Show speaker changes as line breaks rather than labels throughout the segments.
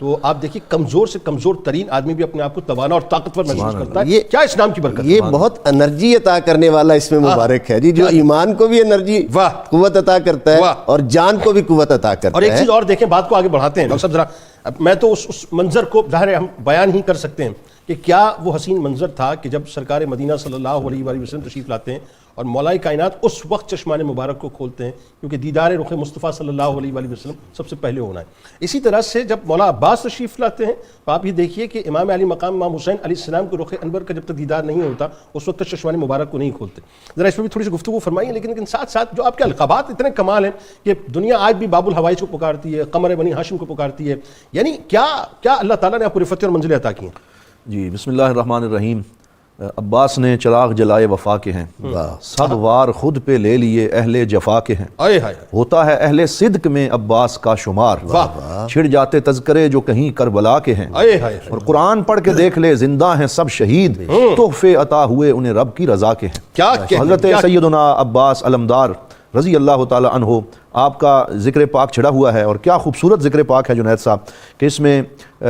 تو آپ دیکھیے کمزور سے کمزور ترین آدمی بھی اپنے آپ کو توانا اور طاقتور محسوس کرتا ہے.
یہ
کیا اسلام کی برکت.
یہ بہت انرجی عطا کرنے والا اس میں مبارک ہے جی, جو ایمان کو بھی انرجی قوت عطا کرتا ہے اور جان کو بھی قوت عطا کرتا ہے.
اور ایک چیز اور دیکھیں, بات کو آگے بڑھاتے ہیں ڈاکٹر صاحب ذرا. میں تو اس منظر کو ظاہر ہے ہم بیان ہی کر سکتے ہیں کہ کیا وہ حسین منظر تھا کہ جب سرکار مدینہ صلی اللہ علیہ وآلہ وسلم تشریف لاتے ہیں اور مولا کائنات اس وقت چشمان مبارک کو کھولتے ہیں, کیونکہ دیدار رخ مصطفیٰ صلی اللہ علیہ وآلہ وسلم سب سے پہلے ہونا ہے. اسی طرح سے جب مولا عباس تشریف لاتے ہیں تو آپ یہ دیکھیے کہ امام علی مقام امام حسین علیہ السلام کو رخ انور کا جب تک دیدار نہیں ہوتا اس وقت تک چشمان مبارک کو نہیں کھولتے. ذرا اس پہ بھی تھوڑی سی گفتگو فرمائیے. لیکن ساتھ ساتھ جو آپ کے القابات اتنے کمال ہیں کہ دنیا آج بھی باب الحوائج کو پکارتی ہے, قمر بنی ہاشم کو پکارتی ہے, یعنی کیا اللہ تعالیٰ نے آپ کو رفعت اور منزلیں عطا کی ہیں؟
جی بسم اللہ الرحمن الرحیم. عباس نے چراغ جلائے وفا کے ہیں, سب وار خود پہ لے لیے اہل جفا کے ہیں. ہوتا ہے اہل صدق میں عباس کا شمار, چھڑ جاتے تذکرے جو کہیں کربلا کے ہیں. اور قرآن پڑھ کے دیکھ لے زندہ ہیں سب شہید, تحفے عطا ہوئے انہیں رب کی رضا کے ہیں. حضرت سیدنا عباس علمدار رضی اللہ تعالی عنہ, آپ کا ذکر پاک چھڑا ہوا ہے, اور کیا خوبصورت ذکر پاک ہے جنید صاحب, کہ اس میں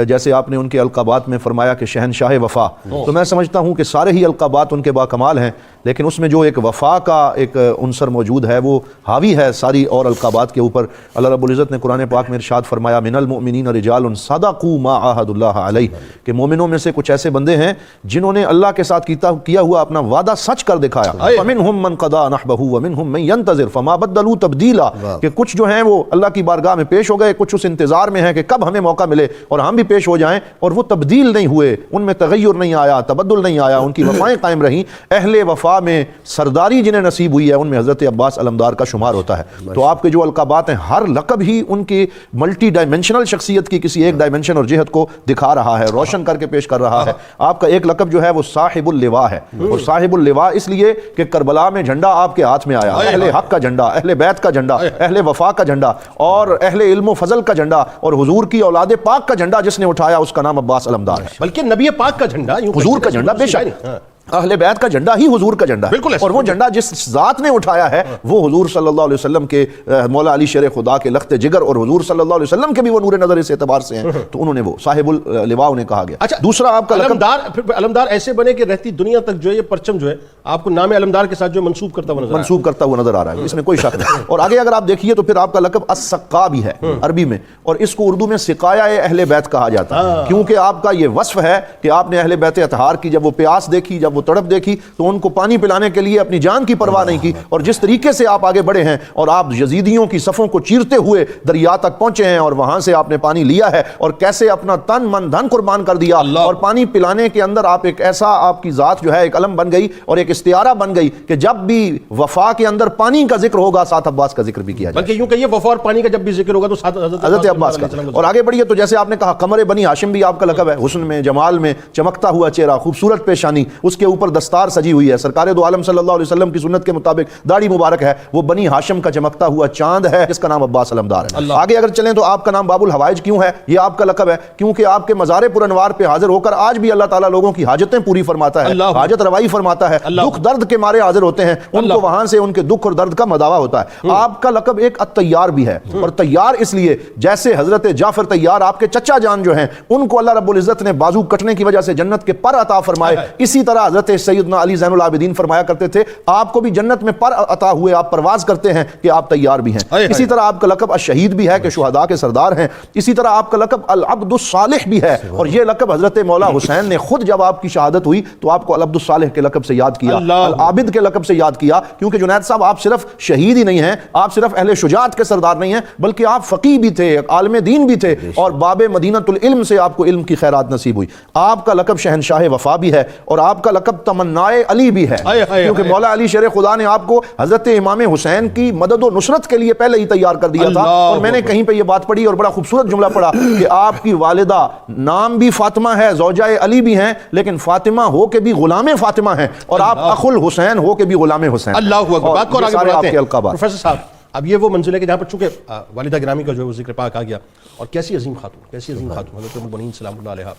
جیسے آپ نے ان کے القابات میں فرمایا کہ شہنشاہ وفا, تو میں سمجھتا ہوں کہ سارے ہی القابات ان کے با کمال ہیں, لیکن اس میں جو ایک وفا کا ایک عنصر موجود ہے وہ حاوی ہے ساری اور القابات کے اوپر. اللہ رب العزت نے قرآن پاک میں ارشاد فرمایا من المؤمنین رجال صدقوا ما عاهدوا اللہ علیہ, کہ مومنوں میں سے کچھ ایسے بندے ہیں جنہوں نے اللہ کے ساتھ کیا ہوا اپنا وعدہ سچ کر دکھایا. فمنهم من قضى نحبه ومنهم من ينتظر فما بدلوا تبدیلا, کہ کچھ جو ہیں وہ اللہ کی بارگاہ میں پیش ہو گئے, کچھ اس انتظار میں ہیں کہ کب ہمیں موقع ملے اور ہم بھی پیش ہو جائیں, اور وہ تبدیل نہیں ہوئے, ان میں تغیر نہیں آیا, تبدل نہیں آیا, ان کی وفائیں قائم رہیں. اہل وفا میں سرداری جنہیں نصیب ہوئی ہے ان میں حضرت عباس علمدار کا شمار ہوتا ہے. تو آپ کے جو القابات ہیں ہر لقب ہی ان کی ملٹی ڈائمنشنل شخصیت کی کسی ایک ڈائمنشن اور جہت کو دکھا رہا ہے, روشن کر کے پیش کر رہا ہے. آپ کا ایک لقب جو ہے وہ صاحب اللواء ہے, اور صاحب اللواء اس لیے کہ کربلا میں جھنڈا آپ کے ہاتھ میں آیا, اہل حق کا جھنڈا, اہل بیت کا جھنڈا, اہل وفا کا جھنڈا, اور اہل علم و فضل کا جھنڈا, اور حضور کی اولاد پاک کا جھنڈا جس نے اٹھایا اس کا نام عباس علمدار ہے.
بلکہ نبی پاک کا جھنڈا,
حضور کا جھنڈا, بے شک اہل بیت کا جھنڈا ہی حضور کا جھنڈا ہے, اور وہ جھنڈا جس ذات نے اٹھایا ہے وہ حضور صلی اللہ علیہ وسلم کے مولا علی شیر خدا کے لخت جگر, اور حضور صلی اللہ علیہ وسلم کے بھی وہ نور نظر اس اعتبار سے ہیں, تو انہوں نے وہ صاحب اللواء انہیں کہا گیا.
اچھا,
دوسرا آپ کا
لقب علمدار ایسے بنے کہ رہتی دنیا تک جو ہے یہ پرچم جو ہے آپ کو نام علمدار کے ساتھ جو منسوب کرتا ہوا نظر آ رہا ہے,
اس میں کوئی شک نہیں. اور آگے اگر آپ دیکھیے تو پھر آپ کا لقب السقا بھی ہے عربی میں, اور اس کو اردو میں سقایا اہل بیت کہا جاتا ہے, کیونکہ آپ کا یہ وصف ہے کہ آپ نے اہل بیت اطہار کی جب وہ پیاس دیکھی, جب وہ تڑپ دیکھی, تو ان کو پانی پلانے کے لیے اپنی جان کی پرواہ نہیں کی, اور جس طریقے سے آپ آگے بڑھے ہیں اور آپ یزیدیوں کی صفوں کو چیرتے ہوئے دریا تک پہنچے ہیں, اور وہاں سے آپ نے پانی لیا ہے, اور کیسے اپنا تن من دھن قربان کر دیا, اور پانی پلانے کے اندر آپ ایک ایسا, آپ کی ذات جو ہے ایک علم بن گئی اور ایک استعارہ بن گئی کہ جب بھی وفا کے اندر پانی کا ذکر ہوگا ساتھ عباس کا ذکر بھی کیا جائے.
بلکہ یوں کہیے وفا اور پانی کا جب بھی ذکر ہوگا تو ساتھ
حضرت عباس کا. اور آگے بڑھیے تو جیسے آپ نے کہا قمر بنی ہاشم بھی آپ کا لقب ہے, حسن میں, جمال میں, چمکتا ہوا چہرہ, خوبصورت پیشانی, اس کے اوپر دستار سجی ہوئی ہے, سرکار دو عالم صلی اللہ علیہ وسلم کی سنت کے مطابق داڑھی مبارک ہے, وہ بنی ہاشم کا چمکتا ہوا چاند ہے جس کا نام عباس علمدار ہے. آگے اگر چلیں تو آپ کا نام باب الحوائج کیوں ہے؟ یہ آپ کا لقب ہے کیونکہ آپ کے مزار پر انوار پہ حاضر ہو کر آج بھی اللہ تعالیٰ لوگوں کی حاجتیں پوری فرماتا ہے, حاجت روائی فرماتا ہے, دکھ درد کے مارے حاضر ہوتے ہیں, ان کو وہاں سے ان کے دکھ اور درد کا مداوا ہوتا ہے. آپ کا لقب ایک الطیار بھی ہے, اور طیار اس لیے جیسے حضرت جعفر طیار آپ کے چچا جان جو ہیں ان کو اللہ رب العزت نے بازو کٹنے کی وجہ سے جنت کے پر عطا فرمائے, اسی طرح حضرت سیدنا علی زین العابدین فرمایا کرتے تھے آپ کو بھی جنت میں پر عطا ہوئے, آپ پرواز کرتے ہیں کہ آپ طیار بھی ہیں. اسی طرح آپ کا لقب الشہید بھی ہے کہ شہداء کے سردار ہیں. اسی طرح آپ کا لقب العبد الصالح بھی ہے, اور یہ لقب حضرت مولا حسین نے خود جب آپ کی شہادت ہوئی تو آپ کو العبد الصالح کے لقب سے یاد کیا, العابد کے لقب سے یاد کیا, کیونکہ جنید صاحب آپ صرف شہید ہی نہیں ہیں, آپ صرف اہل شجاعت کے سردار نہیں ہیں, بلکہ آپ فقیہ بھی تھے, عالم دین بھی تھے, اور باب مدینۃ العلم سے آپ کو علم کی خیرات نصیب ہوئی. آپ کا لقب شہنشاہ وفا بھی ہے, اور آپ کا لقب تمنائے علی بھی ہے, کیونکہ مولا علی شیر خدا نے آپ کو حضرت امام حسین کی مدد و نصرت کے لیے پہلے ہی تیار کر دیا تھا. اور میں نے کہیں پہ یہ بات پڑھی اور بڑا خوبصورت جملہ پڑھا کہ آپ کی والدہ نام بھی فاطمہ ہے, زوجہ علی بھی ہیں, لیکن فاطمہ ہو کے بھی غلام فاطمہ ہیں, اور آپ اخو الحسین ہو کے بھی غلام حسین.
اللہ اکبر. بات کو آگے بڑھاتے ہیں پروفیسر صاحب. اب یہ وہ منزل ہے کہ جہاں پر چونکہ والدہ گرامی کا جو ہے وہ ذکر پاک آ گیا, اور کیسی عظیم خاتون حضرت ام المؤمنین سلام اللہ علیہا,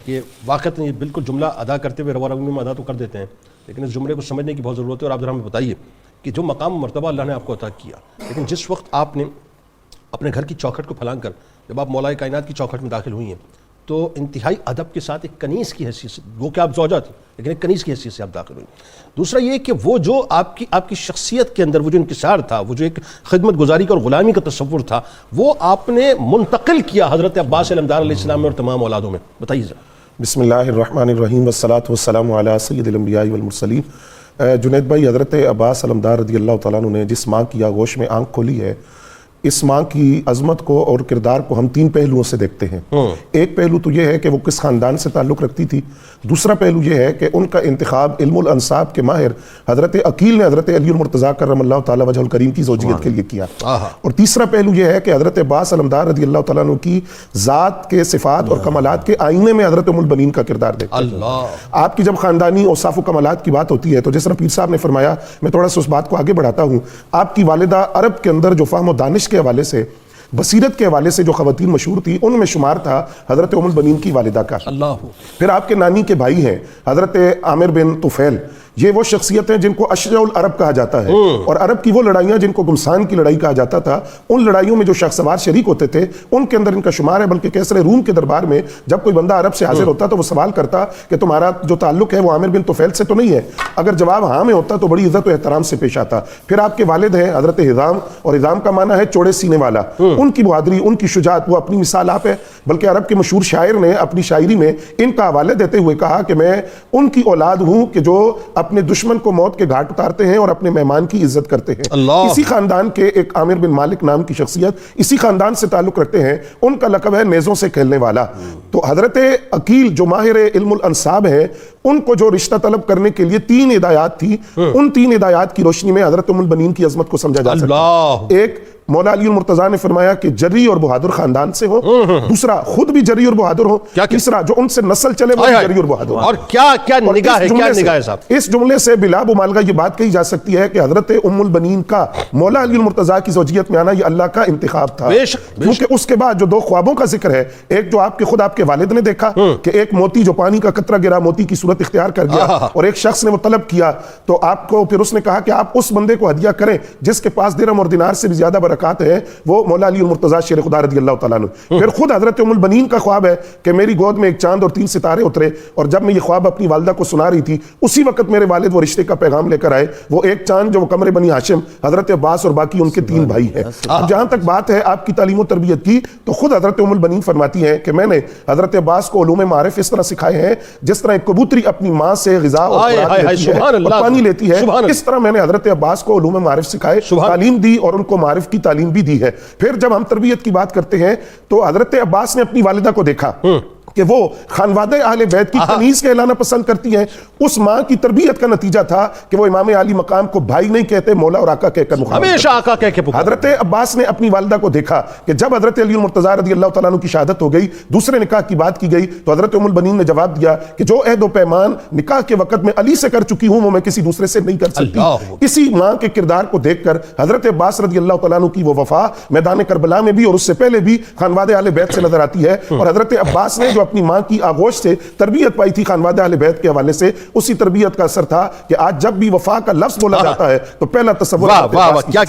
کہ واقعتاً یہ بالکل جملہ ادا کرتے ہوئے روا روی میں ادا تو کر دیتے ہیں, لیکن اس جملے کو سمجھنے کی بہت ضرورت ہے. اور آپ ذرا ہمیں بتائیے کہ جو مقام و مرتبہ اللہ نے آپ کو عطا کیا, لیکن جس وقت آپ نے اپنے گھر کی چوکھٹ کو پھلانگ کر جب آپ مولا کائنات کی چوکھٹ میں داخل ہوئی ہیں تو انتہائی ادب کے ساتھ ایک کنیز کی حیثیت سے، وہ کہ آپ زوجہ تھی لیکن ایک کنیز کی حیثیت سے آپ داخل ہوئی. دوسرا یہ کہ وہ جو آپ کی شخصیت کے اندر وہ جو انکسار تھا، وہ جو ایک خدمت گزاری کا اور غلامی کا تصور تھا، وہ آپ نے منتقل کیا حضرت عباس علمدار علیہ السلام میں اور تمام اولادوں میں. بتائیے ذرا.
بسم اللہ الرحمن الرحیم والصلاة والسلام علی سید الانبیاء والمرسلین. جنید بھائی، حضرت عباس علمدار رضی اللہ تعالیٰ عنہ نے جس ماں کی آغوش میں آنکھ کھولی ہے، اس ماں کی عظمت کو اور کردار کو ہم 3 پہلوؤں سے دیکھتے ہیں. ایک پہلو تو یہ ہے کہ وہ کس خاندان سے تعلق رکھتی تھی. دوسرا پہلو یہ ہے کہ ان کا انتخاب علم الانساب کے ماہر حضرت عقیل نے حضرت علی المرتضیٰ کرم اللہ تعالیٰ وجہ الکریم کی زوجیت کے لیے کیا. اور تیسرا پہلو یہ ہے کہ حضرت عباس علمدار رضی اللہ تعالیٰ عنہ کی ذات کے صفات اور کمالات کے آئینے میں حضرت ام البنین کا کردار دیکھتے ہیں. آپ کی جب خاندانی اوصاف و کمالات کی بات ہوتی ہے تو جس طرح پیر صاحب نے فرمایا، میں تھوڑا سا اس بات کو آگے بڑھاتا ہوں. آپ کی والدہ عرب کے اندر جو فہم و دانش کے حوالے سے، بصیرت کے حوالے سے جو خواتین مشہور تھی، ان میں شمار تھا حضرت ام البنین کی والدہ کا. پھر آپ کے نانی کے بھائی ہیں حضرت عامر بن طفیل. یہ وہ شخصیت ہیں جن کو اشجع العرب کہا جاتا ہے، اور عرب کی وہ لڑائیاں جن کو گمسان کی لڑائی کہا جاتا تھا، ان لڑائیوں میں جو شخص سوار شریک ہوتے تھے ان کے اندر ان کا شمار ہے. بلکہ کیسر روم کے دربار میں جب کوئی بندہ عرب سے حاضر ہوتا تو وہ سوال کرتا کہ تمہارا جو تعلق ہے وہ عامر بن طفیل سے تو نہیں ہے؟ اگر جواب ہاں میں ہوتا تو بڑی عزت و احترام سے پیش آتا. پھر آپ کے والد ہیں حضرت ہضام، اور ہضام کا معنی ہے چوڑے سینے والا. ان کی بہادری، ان کی شجاعت، وہ اپنی مثال آپ ہے. بلکہ عرب کے مشہور شاعر نے اپنی شاعری میں ان کا حوالے دیتے ہوئے کہا کہ میں ان کی اولاد ہوں کہ جو اپنے دشمن کو موت کے گھاٹ اتارتے ہیں اور اپنے مہمان کی عزت کرتے ہیں. اسی خاندان کے ایک عامر بن مالک نام کی شخصیت اسی خاندان سے تعلق رکھتے ہیں. ان کا لقب ہے نیزوں سے کھیلنے والا. تو حضرت عقیل جو ماہر علم الانساب ہے، ان کو جو رشتہ طلب کرنے کے لیے 3 ہدایات تھی، ان 3 ہدایات کی روشنی میں حضرت ام البنین کی عظمت کو سمجھا جا سکتا ہے. ایک، مولا علی المرتضیٰ نے فرمایا کہ جری اور بہادر خاندان سے ہو. دوسرا، خود بھی جری اور بہادر ہو. تیسرا، جو ان سے نسل چلے وہ جری اور بہادر ہو.
اور کیا نگاہ ہے، کیا نگاہ ہے صاحب.
اس جملے سے بلا مبالغہ یہ بات کہی جا سکتی ہے کہ حضرت ام البنین کا مولا علی المرتضیٰ کی زوجیت میں آنا یہ اللہ کا انتخاب تھا. کیونکہ اس کے بعد جو 2 خوابوں کا ذکر ہے، ایک جو خود آپ کے والد نے دیکھا کہ ایک موتی جو پانی کا قطرہ گرا موتی کی صورت اختیار کر گیا، اور ایک شخص نے وہ طلب کیا تو آپ کو پھر اس نے کہا کہ آپ اس بندے کو ہدیہ کریں جس کے پاس درہم اور دینار سے بھی زیادہ برکات ہے، وہ مولا علی المرتضیٰ شیر خدا رضی اللہ تعالیٰ عنہ. پھر خود حضرت ام البنین کا خواب ہے کہ میری گود میں ایک چاند اور 3 ستارے اترے، اور جب میں یہ خواب اپنی والدہ کو سنا رہی تھی اسی وقت میرے والد وہ رشتے کا پیغام لے کر آئے. وہ ایک چاند جو وہ قمر بنی ہاشم، حضرت عباس اور باقی ان کے 3 بھائی ہیں. اب جہاں تک بات ہے آپ کی تعلیم و تربیت کی، تو خود حضرت ام البنین فرماتی ہیں کہ میں نے حضرت عباس کو علوم معارف اس طرح سکھائے ہیں جس طرح ایک کبوتری اپنی ماں سے غذا اور پانی لیتی ہے، اس طرح میں نے حضرت عباس کو علوم معارف سکھائے، تعلیم دی اور ان کو معارف کی تعلیم بھی دی ہے. پھر جب ہم تربیت کی بات کرتے ہیں تو حضرت عباس نے اپنی والدہ کو دیکھا کہ وہ خانوادہ اہل بیت کی کنیز کہلانا پسند کرتی ہیں. اس ماں کی تربیت کا نتیجہ تھا کہ وہ امام علی مقام کو بھائی نہیں کہتے، مولا اور آقا کہہ کر
ہمیشہ آقا کہہ کے پکارتے.
حضرت عباس نے اپنی والدہ کو دیکھا کہ جب حضرت علی المرتضیٰ رضی اللہ تعالیٰ عنہ کی شہادت ہو گئی، دوسرے نکاح کی بات کی گئی، تو حضرت ام البنین نے جواب دیا کہ جو عہد و پیمان نکاح کے وقت میں علی سے کر چکی ہوں وہ میں کسی دوسرے سے نہیں کر سکتی. اسی ماں کے کردار کو دیکھ کر حضرت عباس رضی اللہ تعالیٰ عنہ کی وہ وفا میدان کربلا میں بھی اور اس سے پہلے بھی خانوادہ اہل بیت سے نظر آتی ہے. اور حضرت عباس نے جو اپنی ماں کی آغوش سے تربیت پائی تھی خانوادہ اہل بیت کے حوالے سے، اسی تربیت کا اثر تھا کہ آج جب بھی وفا کا لفظ بولا جاتا ہے تو پہلا تصور
کیا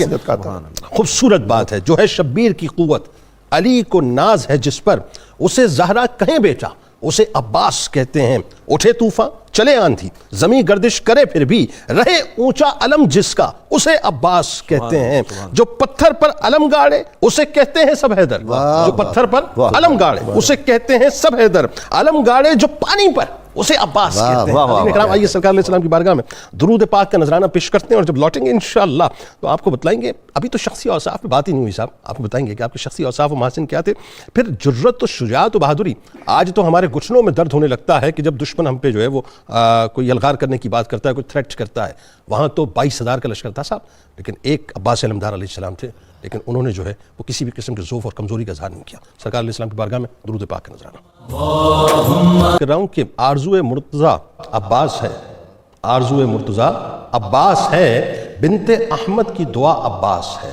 خوبصورت بات ہے. جو ہے شبیر کی قوت، علی کو ناز ہے جس پر، اسے زہرا کہیں بیٹا اسے عباس کہتے ہیں. اٹھے طوفان چلے آندھی زمین گردش کرے پھر بھی رہے اونچا علم جس کا اسے عباس کہتے ہیں. جو پتھر پر علم گاڑے اسے کہتے ہیں سب حیدر. جو پتھر پر علم گاڑے اسے کہتے ہیں سب حیدر. علم گاڑے جو پانی پر اسے عباس کہتے ہیں. اکرام آئیے سرکار علیہ السلام کی بارگاہ میں درود پاک کا نذرانہ پیش کرتے ہیں، اور جب لوٹیں گے انشاءاللہ تو آپ کو بتلائیں گے. ابھی تو شخصی اوصاف پہ بات ہی نہیں ہوئی صاحب. آپ کو بتائیں گے کہ آپ کے شخصی اوصاف و محاسن کیا تھے. پھر جرت و شجاعت و بہادری. آج تو ہمارے گھٹنوں میں درد ہونے لگتا ہے کہ جب دشمن ہم پہ جو ہے وہ کوئی الغار کرنے کی بات کرتا ہے، کوئی تھریٹ کرتا ہے. وہاں تو 22,000 کا لشکر تھا صاحب، لیکن ایک عباس علمدار علیہ السلام تھے، لیکن انہوں نے جو ہے وہ کسی بھی قسم کے ضعف اور کمزوری کا اظہار نہیں کیا. سرکار علیہ السلام کی بارگاہ میں درود پاک کا نذرانہ کر رہا ہوں کہ آرزو مرتضیٰ عباس ہے. آرزو مرتضیٰ عباس ہے، بنت احمد کی دعا عباس ہے.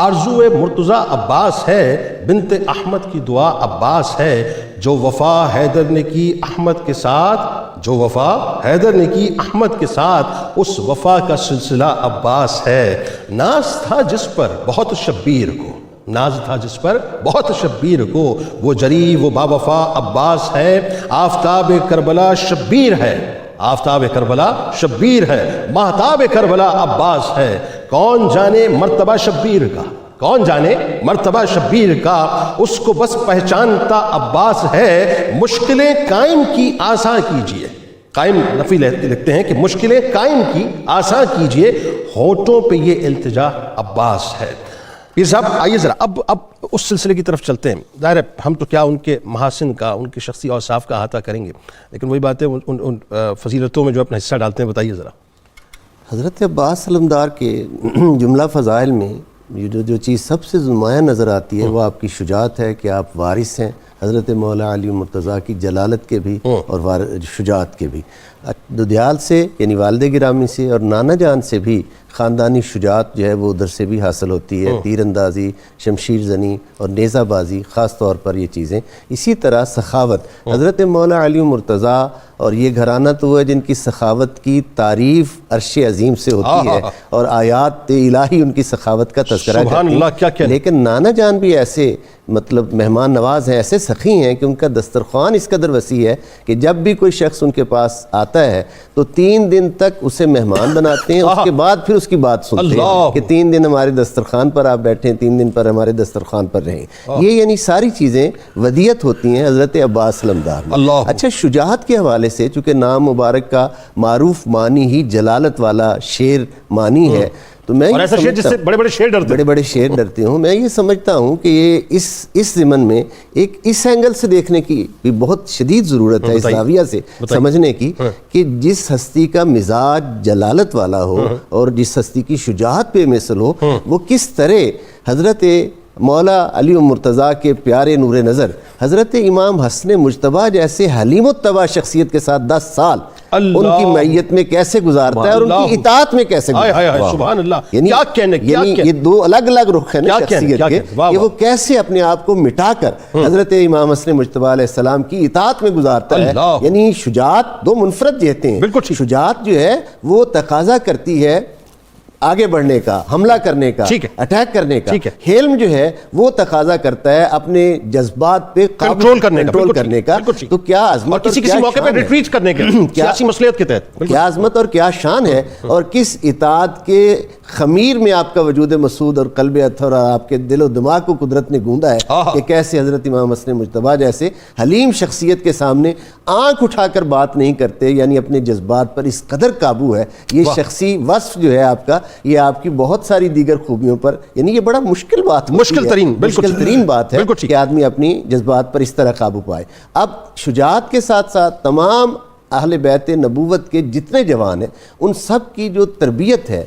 آرزو مرتضیٰ عباس ہے، بنت احمد کی دعا عباس ہے. جو وفا حیدر نے کی احمد کے ساتھ، جو وفا حیدر نے کی احمد کے ساتھ، اس وفا کا سلسلہ عباس ہے. ناز تھا جس پر بہت شبیر کو، ناز تھا جس پر بہت شبیر کو، وہ جری وہ باوفا عباس ہے، آفتاب کربلا شبیر ہے، آفتاب کربلا شبیر ہے، مہتاب کربلا عباس ہے، کون جانے مرتبہ شبیر کا، کون جانے مرتبہ شبیر کا، اس کو بس پہچانتا عباس ہے، مشکلیں قائم کی آسان کیجئے، قائم نفی لکھتے ہیں کہ مشکلیں قائم کی آسان کیجئے، ہونٹوں پہ یہ التجا عباس ہے۔ پیر صاحب آئیے ذرا اب اس سلسلے کی طرف چلتے ہیں۔ ظاہر ہے ہم تو کیا ان کے محاسن کا، ان کے شخصی اوصاف کا احاطہ کریں گے، لیکن وہی بات ہے ان فضیلتوں میں جو اپنا حصہ ڈالتے ہیں، بتائیے ذرا۔
حضرت عباس علمدار کے جملہ فضائل میں جو چیز سب سے نمایاں نظر آتی ہے وہ آپ کی شجاعت ہے کہ آپ وارث ہیں حضرت مولا علی مرتضیٰ کی جلالت کے بھی اور شجاعت کے بھی۔ دودیال سے یعنی والد گرامی سے اور نانا جان سے بھی خاندانی شجاعت جو ہے وہ ادھر سے بھی حاصل ہوتی ہے، تیر اندازی، شمشیر زنی اور نیزہ بازی، خاص طور پر یہ چیزیں۔ اسی طرح سخاوت، حضرت مولا علی مرتضیٰ اور یہ گھرانہ تو ہے جن کی سخاوت کی تعریف عرش عظیم سے ہوتی ہے اور آیات الہی ان کی سخاوت کا تذکرہ کرتی ہیں، لیکن نانا جان بھی ایسے مطلب مہمان نواز ہیں، ایسے سخی ہیں کہ ان کا دسترخوان اس قدر وسیع ہے کہ جب بھی کوئی شخص ان کے پاس آتا ہے تو 3 دن تک اسے مہمان بناتے ہیں، اس کے بعد پھر اس کی بات سنتے ہیں کہ 3 دن ہمارے دسترخوان پر آپ بیٹھیں، 3 دن پر ہمارے دسترخوان پر رہیں۔ یہ یعنی ساری چیزیں ودیت ہوتی ہیں حضرت عباس علمدار میں۔ اچھا، شجاعت کے حوالے سے چونکہ نام مبارک کا معروف معنی ہی جلالت والا شیر معنی ہے، تو میں
اور ایسا شیر جس سے بڑے بڑے شیر ڈرتے ہیں،
بڑے بڑے شیر ڈرتے ہوں، میں یہ سمجھتا ہوں کہ یہ اس ضمن میں ایک اس اینگل سے دیکھنے کی بھی بہت شدید ضرورت ہے، اس زاویہ سے سمجھنے کی کہ جس ہستی کا مزاج جلالت والا ہو اور جس ہستی کی شجاعت پہ مثل ہو، وہ کس طرح حضرت مولا علی مرتضیٰ کے پیارے نور نظر حضرت امام حسن مجتبیٰ جیسے حلیم الطبع شخصیت کے ساتھ 10 سال ان کی معیت میں کیسے گزارتا ہے اور ان کی اطاعت میں کیسے گزارتا ہے۔
سبحان اللہ،
یعنی یہ 2 الگ الگ رخ ہیں شخصیت کے کہ وہ کیسے اپنے آپ کو مٹا کر حضرت امام حسن مجتبیٰ علیہ السلام کی اطاعت میں گزارتا ہے۔ یعنی شجاعت 2 منفرد جہتیں ہیں، شجاعت جو ہے وہ تقاضا کرتی ہے آگے بڑھنے کا، حملہ کرنے کا، اٹیک کرنے کا، حلم جو ہے وہ تقاضا کرتا ہے اپنے جذبات پہ
کنٹرول
کرنے کا۔ تو کیا عظمت
اور کسی موقع پہ ریٹریٹ کرنے کا سیاسی مصلحت کے تحت،
کیا عظمت اور کیا شان ہے، اور کس اطاعت کے خمیر میں آپ کا وجود مسعود اور قلب اطہر اور آپ کے دل و دماغ کو قدرت نے گوندا ہے کہ کیسے حضرت امام حسن مجتبیٰ جیسے حلیم شخصیت کے سامنے آنکھ اٹھا کر بات نہیں کرتے، یعنی اپنے جذبات پر اس قدر قابو ہے۔ یہ شخصی وصف جو ہے آپ کا، یہ آپ کی بہت ساری دیگر خوبیوں پر، یعنی یہ بڑا مشکل بات، مشکل ترین بات ہے کہ آدمی اپنی جذبات پر اس طرح قابو پائے۔ اب شجاعت کے ساتھ ساتھ تمام اہل بیت نبوت کے جتنے جوان ہیں ان سب کی جو تربیت ہے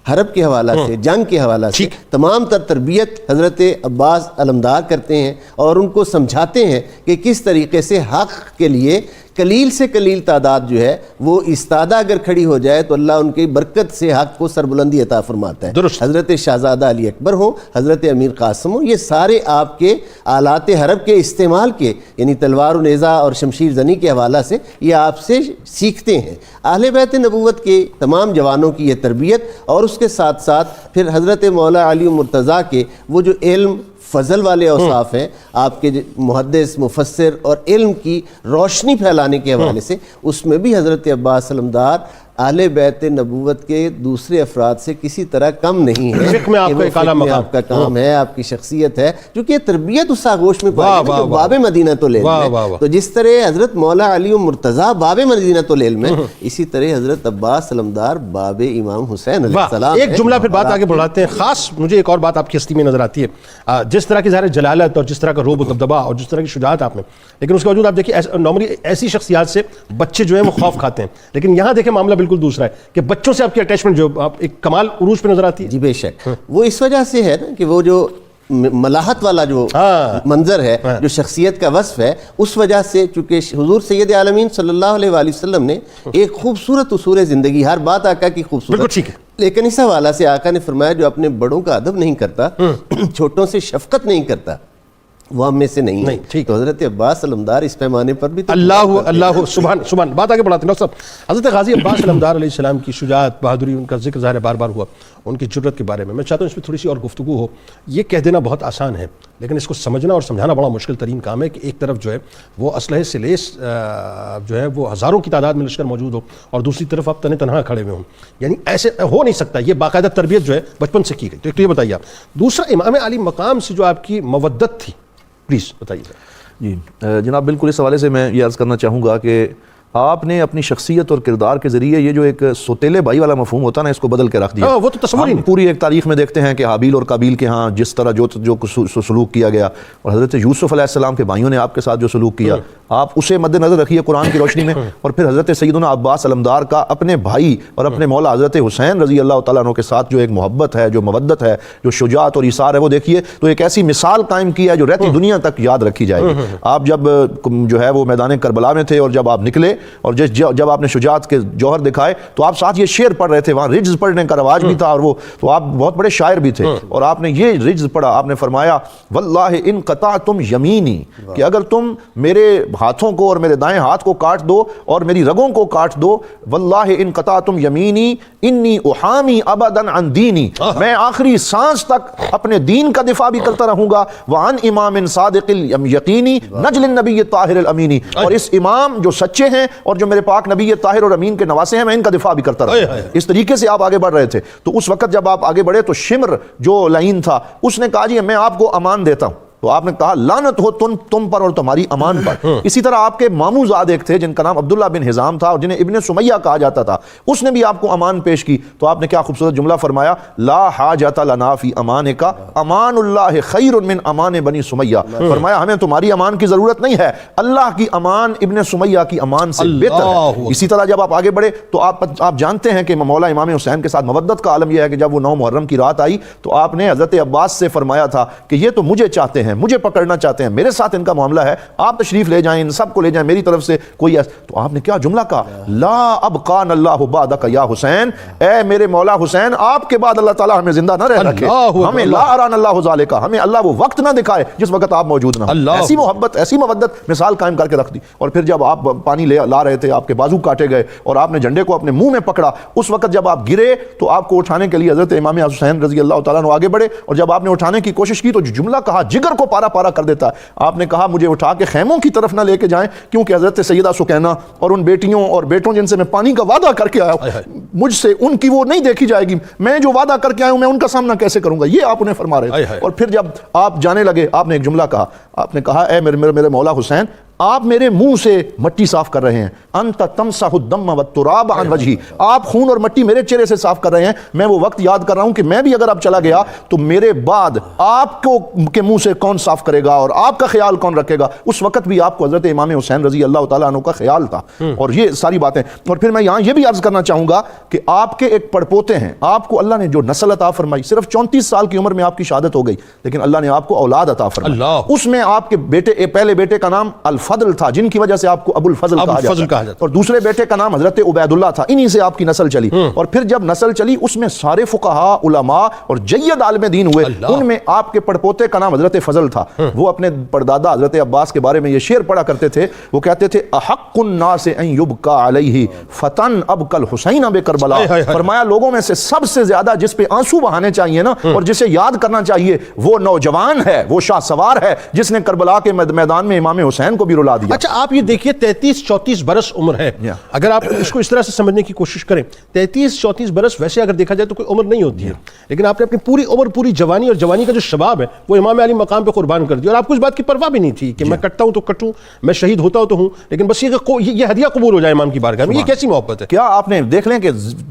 حرب کے حوالہ سے، جنگ کے حوالہ سے، تمام تر تربیت حضرت عباس علمدار کرتے ہیں اور ان کو سمجھاتے ہیں کہ کس طریقے سے حق کے لیے قلیل سے قلیل تعداد جو ہے وہ استادہ اگر کھڑی ہو جائے تو اللہ ان کی برکت سے حق کو سربلندی عطا فرماتا ہے۔ حضرت شہزادہ علی اکبر ہوں، حضرت امیر قاسم ہوں، یہ سارے آپ کے آلات حرب کے استعمال کے، یعنی تلوار و نیزہ اور شمشیر زنی کے حوالہ سے یہ آپ سے سیکھتے ہیں۔ اہل بیت نبوت کے تمام جوانوں کی یہ تربیت، اور اس کے ساتھ ساتھ پھر حضرت مولا علی مرتضیٰ کے وہ جو علم فضل والے اوصاف ہیں آپ کے محدث، مفسر اور علم کی روشنی پھیلانے کے حوالے سے، اس میں بھی حضرت عباس علمدار اہل بیت نبوت کے دوسرے افراد سے کسی طرح کم نہیں ہے۔
فقہ میں آپ کا ایک اعلیٰ مقام،
آپ کا کام ہے، آپ کی شخصیت ہے، کیونکہ یہ تربیت اس آغوش میں پائی ہے جو باب مدینہ العلم ہے۔ تو جس طرح حضرت مولا علی مرتضیٰ باب مدینہ العلم ہے، اسی طرح حضرت عباس علمدار باب امام حسین علیہ السلام۔
ایک جملہ پھر بات آگے بڑھاتے ہیں۔ خاص مجھے ایک اور بات آپ کی ہستی میں نظر آتی ہے، جس طرح کی ظاہر جلالت اور جس طرح کا روب و دبدبہ اور جس طرح کی شجاعت آپ میں، لیکن اس کے باوجود آپ دیکھیں نارملی ایسی شخصیات سے بچے جو ہیں وہ خوف کھاتے ہیں، لیکن یہاں دیکھیں معاملہ بالکل دوسرا ہے کہ بچوں سے آپ کی اٹیچمنٹ جو ایک کمال عروج پہ نظر آتی ہے۔
جی بے شک، وہ اس وجہ سے ہے نا کہ وہ جو ملاحت والا جو منظر ہے، جو شخصیت کا وصف ہے، اس وجہ سے چونکہ حضور سید عالمین صلی اللہ علیہ وآلہ وسلم نے ایک خوبصورت اصول زندگی، ہر بات آقا کی خوبصورت، لیکن اس حوالہ سے آقا نے فرمایا جو اپنے بڑوں کا ادب نہیں کرتا، چھوٹوں سے شفقت نہیں کرتا، وہ ہم میں سے نہیں ہے.
ٹھیک.
تو حضرت عباس علمدار اس پیمانے پر بھی
اللہ سبحان بات آگے بڑھاتے ہیں. ڈاکٹر صاحب حضرت غازی عباس علمدار علیہ السلام کی شجاعت بہادری ان کا ذکر ظاہر بار بار ہوا, ان کی جرت کے بارے میں چاہتا ہوں اس پہ تھوڑی سی اور گفتگو ہو. یہ کہہ دینا بہت آسان ہے لیکن اس کو سمجھنا اور سمجھانا بڑا مشکل ترین کام ہے کہ ایک طرف جو ہے وہ اسلحے سے لیس جو ہے وہ ہزاروں کی تعداد میں لشکر موجود ہو اور دوسری طرف آپ تنہا کھڑے ہوئے ہوں. یعنی ایسے ہو نہیں سکتا. یہ باقاعدہ تربیت جو ہے بچپن سے کی گئی. تو ایک تو یہ بتائیے آپ. دوسرا امام علی مقام سے جو آپ کی مودت تھی پلیز بتائیے.
جی جناب بالکل اس حوالے سے میں یہ عرض کرنا چاہوں گا کہ آپ نے اپنی شخصیت اور کردار کے ذریعے یہ جو ایک سوتیلے بھائی والا مفہوم ہوتا ہے نا اس کو بدل کے رکھ دیا.
وہ تو تصور ہی نہیں.
پوری ایک تاریخ میں دیکھتے ہیں کہ حابیل اور قابیل کے ہاں جس طرح جو سلوک کیا گیا اور حضرت یوسف علیہ السلام کے بھائیوں نے آپ کے ساتھ جو سلوک کیا آپ اسے مد نظر رکھیے قرآن کی روشنی میں. اور پھر حضرت سیدنا عباس علمدار کا اپنے بھائی اور اپنے مولا حضرت حسین رضی اللہ تعالیٰ عنہ کے ساتھ جو ایک محبت ہے, جو مودت ہے, جو شجاعت اور ایثار ہے, وہ دیکھیے تو ایک ایسی مثال قائم کی ہے جو رہتی دنیا تک یاد رکھی جائے گی. آپ جب جو ہے وہ میدان کربلا میں تھے اور جب آپ نکلے اور جب آپ نے شجاعت کے جوہر دکھائے تو آپ ساتھ یہ شعر پڑھ رہے تھے, وہاں رجز پڑھنے کا رواج بھی تھا اور وہ تو آپ بہت بڑے شاعر بھی تھے اور آپ نے یہ رجز پڑھا. آپ نے فرمایا واللہ ان قطعتم یمینی, کہ اگر تم میرے ہاتھوں کو اور میرے دائیں ہاتھ کو کاٹ دو اور میری رگوں کو کاٹ دو, واللہ ان قطعتم یمینی انی احامی ابدا عن دینی, میں آخری سانس تک اپنے دین کا دفاع بھی کرتا رہوں گا. وعن امام صادق الیقینی نجل النبی الطاہر الامینی, اور اس امام جو سچے ہیں اور جو میرے پاک نبی طاہر اور امین کے نواسے ہیں میں ان کا دفاع بھی کرتا رہا. اس طریقے سے آپ آگے بڑھ رہے تھے. تو اس وقت جب آپ آگے بڑھے تو شمر جو لعین تھا اس نے کہا جی میں آپ کو امان دیتا ہوں. تو آپ نے کہا لعنت ہو تم پر اور تمہاری امان پر. اسی طرح آپ کے ماموں زاد ایک تھے جن کا نام عبداللہ بن حزام تھا اور جنہیں ابن سمیہ کہا جاتا تھا, اس نے بھی آپ کو امان پیش کی. تو آپ نے کیا خوبصورت جملہ فرمایا, لا حاجت لنا فی امانک امان اللہ خیر من امان بنی سمیہ. فرمایا ہمیں تمہاری امان کی ضرورت نہیں ہے, اللہ کی امان ابن سمیہ کی امان سے بہتر ہے. اسی طرح جب آپ آگے بڑھے تو آپ جانتے ہیں کہ مولا امام حسین کے ساتھ مودت کا عالم یہ ہے کہ جب وہ 9 محرم کی رات آئی تو آپ نے حضرت عباس سے فرمایا تھا کہ یہ تو مجھے چاہتے ہیں, مجھے پکڑنا چاہتے ہیں, میرے ساتھ ان کا معاملہ ہے, آپ تشریف لے جائیں, ان سب کو لے جائیں, میری طرف سے کوئی تو آپ نے کیا جملہ کہا, لا ابقان اللہ بعدک یا حسین, اے میرے مولا حسین آپ کے بعد اللہ تعالیٰ ہمیں زندہ نہ رہ رکھے, ہمیں لا اران اللہ ذالک, ہمیں اللہ وہ وقت نہ دکھائے جس وقت آپ موجود نہ ہوں. ایسی محبت ایسی مودت مثال قائم کر کے رکھ دی. اور پھر جب آپ پانی لا رہے تھے, آپ کے بازو کاٹے گئے اور آپ نے جھنڈے کو اپنے منہ میں پکڑا, اس وقت جب آپ گرے تو آپ کو اٹھانے کے لیے حضرت امام حسین رضی اللہ تعالیٰ عنہ آگے بڑھے اور جب آپ نے اٹھانے کی کوشش کی تو جو جملہ کہا جگر کو پارا پارا کر دیتا ہے. آپ نے کہا مجھے اٹھا کے خیموں کی طرف نہ لے کے جائیں کیونکہ حضرت سیدہ سکینہ اور ان بیٹیوں اور بیٹوں جن سے میں پانی کا وعدہ کر کے آیا ہوں مجھ سے ان کی وہ نہیں دیکھی جائے گی, میں جو وعدہ کر کے آیا ہوں میں ان کا سامنا کیسے کروں گا, یہ آپ انہیں فرما رہے تھے. اور پھر جب آپ جانے لگے آپ نے ایک جملہ کہا, آپ نے کہا اے میرے مولا حسین آپ میرے منہ سے مٹی صاف کر رہے ہیں, انت تمسح الدم والتراب عن وجہی, آپ خون اور مٹی میرے چہرے سے صاف کر رہے ہیں. میں وہ وقت یاد کر رہا ہوں کہ میں بھی اگر اب چلا گیا تو میرے بعد آپ کو کے منہ سے کون صاف کرے گا اور آپ کا خیال کون رکھے گا. اس وقت بھی آپ کو حضرت امام حسین رضی اللہ تعالیٰ عنہ کا خیال تھا. اور یہ ساری باتیں. اور پھر میں یہاں یہ بھی عرض کرنا چاہوں گا کہ آپ کے ایک پڑپوتے ہیں, آپ کو اللہ نے جو نسل عطا فرمائی, صرف 34 سال کی عمر میں آپ کی شہادت ہو گئی لیکن اللہ نے آپ کو اولاد عطا فرمائی. اس میں آپ کے بیٹے پہلے بیٹے کا نام الفضل تھا جن کی وجہ سے آپ کو ابو الفضل کہا جاتا ہے, اور دوسرے بیٹے کا نام حضرت عبید اللہ تھا. انہی سے آپ کی نسل چلی. اور پھر جب نسل چلی اس میں سارے فقہاء علماء اور جید عالم دین ہوئے. ان میں آپ کے پڑپوتے کا نام حضرت فضل تھا. وہ اپنے پردادا حضرت عباس کے بارے میں یہ شعر پڑھا کرتے تھے. وہ کہتے تھے احق الناس ان یبکا علیہ فتن ابکا الحسین بکربلا. فرمایا لوگوں میں سے سب سے زیادہ جس پہ آنسو بہانے چاہیے نا اور جسے یاد کرنا چاہیے وہ نوجوان ہے, وہ شاہ سوار ہے جس نے کربلا کے میدان میں امام حسین کو بھی رلا دیا.
اچھا آپ یہ دیکھیے 33-34 برس عمر ہے. اگر آپ اس کو اس طرح سے سمجھنے کی کوشش کریں 33-34 برس ویسے اگر دیکھا جائے تو کوئی عمر نہیں ہوتی ہے, لیکن آپ نے اپنی پوری عمر پوری جوانی اور جوانی کا جو شباب ہے وہ امام علی مقام پہ قربان کر دیا. اور آپ کو اس بات کی پرواہ بھی نہیں تھی کہ میں کٹتا ہوں تو کٹوں, میں شہید ہوتا ہوں تو ہوں, لیکن بس یہ ہدیہ قبول ہو جائے امام کی بارگاہ میں. یہ کیسی محبت ہے.
کیا آپ نے دیکھ لیں کہ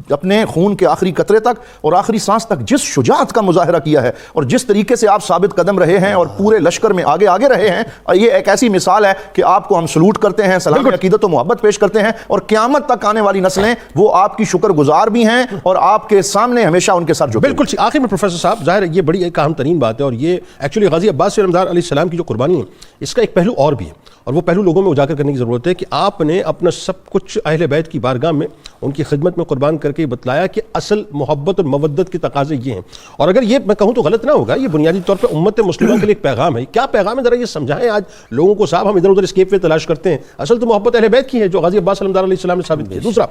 اپنے خون کے آخری قطرے تک اور آخری سانس تک جس شجاعت کا مظاہرہ کیا ہے اور جس طریقے سے آپ ثابت قدم رہے ہیں اور پورے لشکر میں آگے رہے ہیں, یہ ایک ایسی مثال ہے کہ آپ کو ہم سلوٹ کرتے ہیں, سلام عقیدت و محبت پیش کرتے ہیں اور قیامت تک آنے والی نسلیں وہ آپ کی شکر گزار بھی ہیں اور آپ کے سامنے ہمیشہ ان کے سر جھکے.
بالکل. آخر میں پروفیسر صاحب ظاہر ہے یہ بڑی ایک اہم ترین بات ہے اور یہ ایکچولی غازی عباس علمدار علیہ السلام کی جو قربانی ہے اس کا ایک پہلو اور بھی ہے, اور وہ پہلو لوگوں میں اجاگر کرنے کی ضرورت ہے کہ آپ نے اپنا سب کچھ اہل بیت کی بارگاہ میں ان کی خدمت میں قربان کر کے بتلایا کہ اصل محبت اور مودت کے تقاضے یہ ہیں. اور اگر یہ میں کہوں تو غلط نہ ہوگا, یہ بنیادی طور پہ امت مسلمہ کے لیے ایک پیغام ہے. کیا پیغام ہے ذرا یہ سمجھائیں آج لوگوں کو. صاحب ہم ادھر ادھر اسکیپ وے تلاش کرتے ہیں, اصل تو محبت اہل بیت کی ہے جو غازی عباس علمدار علیہ السلام نے ثابت کی. دوسرا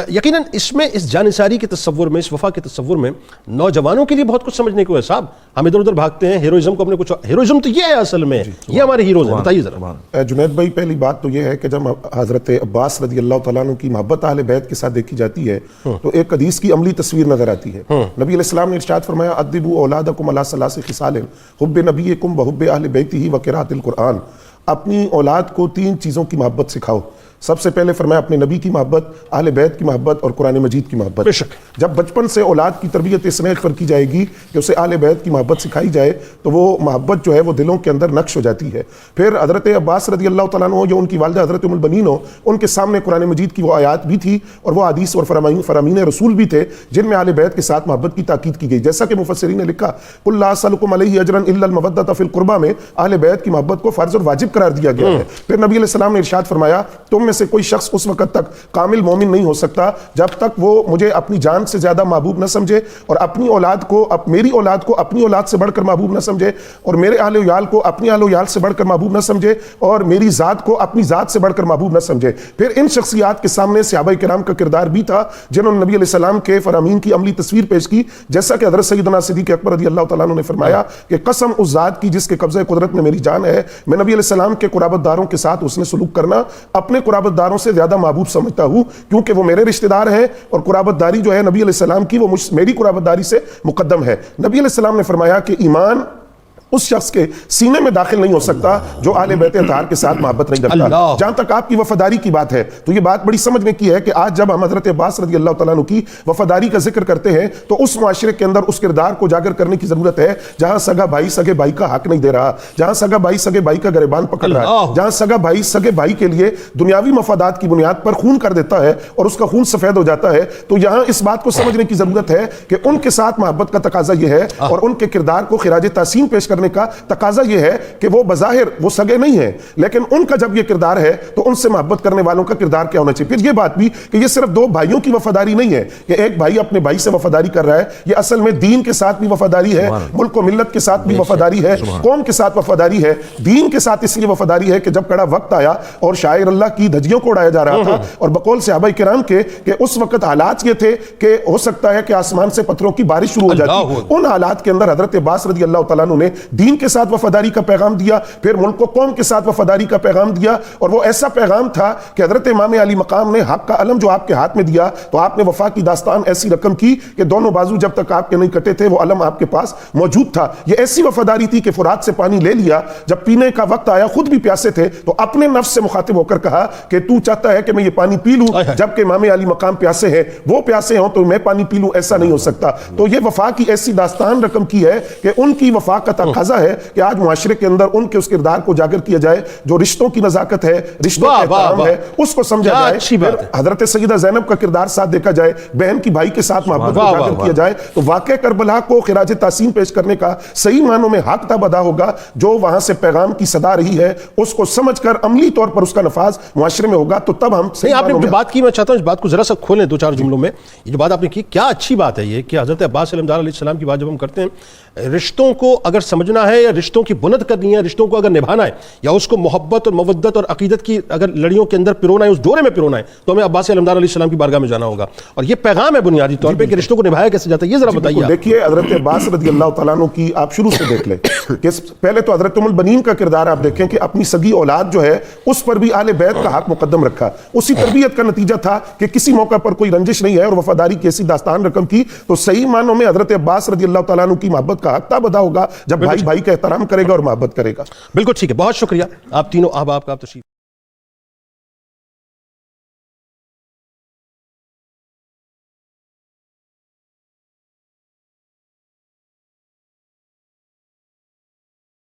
یقیناً اس میں اس جانثاری کے تصور میں, اس وفا کے تصور میں نوجوانوں کے لیے بہت کچھ سمجھنے کو ہے. صاحب ہم ادھر ادھر بھاگتے ہیں, ہیروئزم کو اپنے کچھ, ہیروئزم تو یہ ہے اصل میں, یہ ہمارے ہیروز ہیں. بتائیے ذرا.
جنید بھائی, پہلی بات تو یہ ہے کہ جب حضرت عباس رضی اللہ تعالیٰ عنہ کی محبت اہل بیت کے ساتھ دیکھی جاتی ہے تو ایک حدیث کی عملی تصویر نظر آتی ہے. نبی علیہ السلام نے ارشاد فرمایا ادبوا اولادکم علی ثلاث خصال حب نبیکم وحب اہل بیتہ وقراءۃ القرآن. اپنی اولاد کو 3 چیزوں کی محبت سکھاؤ. سب سے پہلے فرمایا اپنے نبی کی محبت, اہل بیت کی محبت اور قرآن مجید کی محبت. جب بچپن سے اولاد کی تربیت اس نیک پر کی جائے گی کہ اسے اہل بیت کی محبت سکھائی جائے تو وہ محبت جو ہے وہ دلوں کے اندر نقش ہو جاتی ہے. پھر حضرت عباس رضی اللہ تعالیٰ عنہ جو ان کی والدہ حضرت ام البنین ہو, ان کے سامنے قرآن مجید کی وہ آیات بھی تھی اور وہ حدیث اور فرامین رسول بھی تھے جن میں اہل بیت کے ساتھ محبت کی تاکید کی گئی. جیسا کہ مفسرین نے لکھا قل لا اسألکم علیہ اجرا الا المودۃ فی القربى میں اہل بیت کی محبت کو فرض اور واجب قرار دیا گیا ہے. پھر نبی علیہ السلام نے ارشاد فرمایا تم میں سے کوئی شخص اس وقت تک کامل مومن نہیں ہو سکتا جب تک وہ مجھے اپنی جان سے زیادہ محبوب نہ سمجھے اور اپنی اولاد کو, میری اولاد کو اپنی اولاد سے بڑھ کر محبوب نہ سمجھے اور میرے اہل ویال کو اپنی اہل ویال سے بڑھ کر محبوب نہ سمجھے اور میری ذات کو اپنی ذات سے بڑھ کر محبوب نہ سمجھے. پھر ان شخصیات کے سامنے صحابہ کرام کا کردار بھی تھا جنہوں نے نبی علیہ السلام کے فرامین کی عملی تصویر پیش کی. جیسا کہ حضرت سیدنا صدیق اکبر رضی اللہ تعالیٰ عنہ نے فرمایا کہ قسم اس ذات کی جس کے قبضہ قدرت میں میری جان ہے, میں نبی علیہ السلام کے قرابت داروں کے ساتھ اس نے سلوک کرنا اپنے قرابت داروں سے زیادہ محبوب سمجھتا ہوں کیونکہ وہ میرے رشتہ دار ہیں اور قرابت داری جو ہے نبی علیہ السلام کی وہ میری قرابت داری سے مقدم ہے. نبی علیہ السلام نے فرمایا کہ ایمان اس شخص کے سینے میں داخل نہیں ہو سکتا جو اہل بیت اطہار کے ساتھ محبت نہیں رکھتا. جہاں تک آپ کی وفاداری کی بات ہے تو یہ بات بڑی سمجھنے کی ہے کہ آج جب ہم حضرت عباس رضی اللہ تعالیٰ عنہ کی وفاداری کا ذکر کرتے ہیں تو اس معاشرے کے اندر اس کردار کو اجاگر کرنے کی ضرورت ہے جہاں سگا بھائی سگے بھائی کا حق نہیں دے رہا, جہاں سگا بھائی سگے بھائی کا گریبان پکڑ رہا ہے, جہاں سگا بھائی سگے بھائی کے لیے دنیاوی مفادات کی بنیاد پر خون کر دیتا ہے اور اس کا خون سفید ہو جاتا ہے. تو یہاں اس بات کو سمجھنے کی ضرورت ہے کہ ان کے ساتھ محبت کا تقاضا یہ ہے اور ان کے کردار کو خراج تحسین پیش کرنے کا تقاضا یہ ہے کہ وہ بظاہر وہ سگے نہیں ہیں لیکن ان کا جب یہ کردار ہے تو ان سے محبت کرنے والوں کا کردار کیا ہونا چاہیے. پھر یہ بات بھی کہ یہ صرف 2 بھائیوں کی وفاداری نہیں ہے کہ ایک بھائی اپنے بھائی سے وفاداری کر رہا ہے, یہ اصل میں دین کے ساتھ بھی وفاداری ہے, ملک و ملت کے ساتھ بھی وفاداری ہے, قوم کے ساتھ وفاداری ہے. دین کے ساتھ اس لیے وفاداری ہے کہ جب کڑا وقت آیا اور شاعر اللہ کی دھجیوں کو اڑایا جا رہا تھا اور بقول صحابہ کرام کے کہ اس وقت حالات یہ تھے کہ ہو سکتا ہے کہ آسمان سے پتھروں کی بارش شروع ہو جاتی, ان حالات کے اندر حضرت عباس رضی اللہ تعالیٰ عنہ نے دین کے ساتھ وفاداری کا پیغام دیا, پھر ملک و قوم کے ساتھ وفاداری کا پیغام دیا اور وہ ایسا پیغام تھا کہ حضرت امام علی مقام نے حق کا علم جو آپ کے ہاتھ میں دیا تو آپ نے وفا کی داستان ایسی رقم کی کہ دونوں بازو جب تک آپ کے نہیں کٹے تھے وہ علم آپ کے پاس موجود تھا. یہ ایسی وفاداری تھی کہ فرات سے پانی لے لیا, جب پینے کا وقت آیا خود بھی پیاسے تھے تو اپنے نفس سے مخاطب ہو کر کہا کہ تو چاہتا ہے کہ میں یہ پانی پی لوں جبکہ امام علی مقام پیاسے ہیں, وہ پیاسے ہوں تو میں پانی پی لوں, ایسا نہیں ہو سکتا. تو یہ وفا کی ایسی داستان رقم کی ہے کہ ان کی وفا کا تقاضا ہے کہ آج معاشرے کے اندر ان کے اس کردار کو اجاگر کیا جائے جو رشتوں کی نزاکت ہے, رشتوں کا احترام ہے, اس کو سمجھا جائے. حضرت سیدہ زینب کا کردار ساتھ دیکھا جائے, بہن کی بھائی کے ساتھ محبت کو اجاگر کیا جائے تو واقع کربلا کو خراج تحسین پیش کرنے کا صحیح معنوں میں حق تب ادا ہوگا. جو وہاں سے پیغام کی صدا رہی ہے اس کو سمجھ کر عملی طور پر اس کا نفاذ معاشرے میں ہوگا تو تب ہم
صحیح. آپ نے جو بات کی میں چاہتا ہوں اس بات کو ذرا سا کھولیں 2-4 جملوں میں. یہ جو بات آپ نے کی کیا اچھی بات ہے یہ کہ حضرت عباس علمدار علیہ السلام کی بات جب ہم کرتے ہیں, رشتوں کو اگر سمجھنا ہے یا رشتوں کی بنت کرنی ہے, رشتوں کو اگر نبھانا ہے یا اس کو محبت اور مودت اور عقیدت کی اگر لڑیوں کے اندر پرونا ہے, اس ڈورے میں پرونا ہے تو ہمیں عباس علمدار علیہ السلام کی بارگاہ میں جانا ہوگا. اور یہ پیغام ہے بنیادی طور پہ کہ رشتوں کو نبھایا کیسے جاتا ہے. یہ ذرا بتائیے.
دیکھیے حضرت عباس رضی اللہ تعالیٰ عنہ کی آپ شروع سے دیکھ لیں کہ پہلے تو حضرت ام البنین کا کردار آپ دیکھیں کہ اپنی سگی اولاد جو ہے اس پر بھی اہل بیت کا حق مقدم رکھا. اسی تربیت کا نتیجہ تھا کہ کسی موقع پر کوئی رنجش نہیں ہے اور وفاداری کی ایسی داستان رقم کی. تو صحیح معنوں میں حضرت عباس رضی اللہ تعالیٰ عنہ کی محبت کا حق تب ادا ہوگا جب بھائی بھائی کا احترام کرے گا اور محبت کرے گا.
بالکل ٹھیک ہے, بہت شکریہ آپ تینوں احباب کا تشریف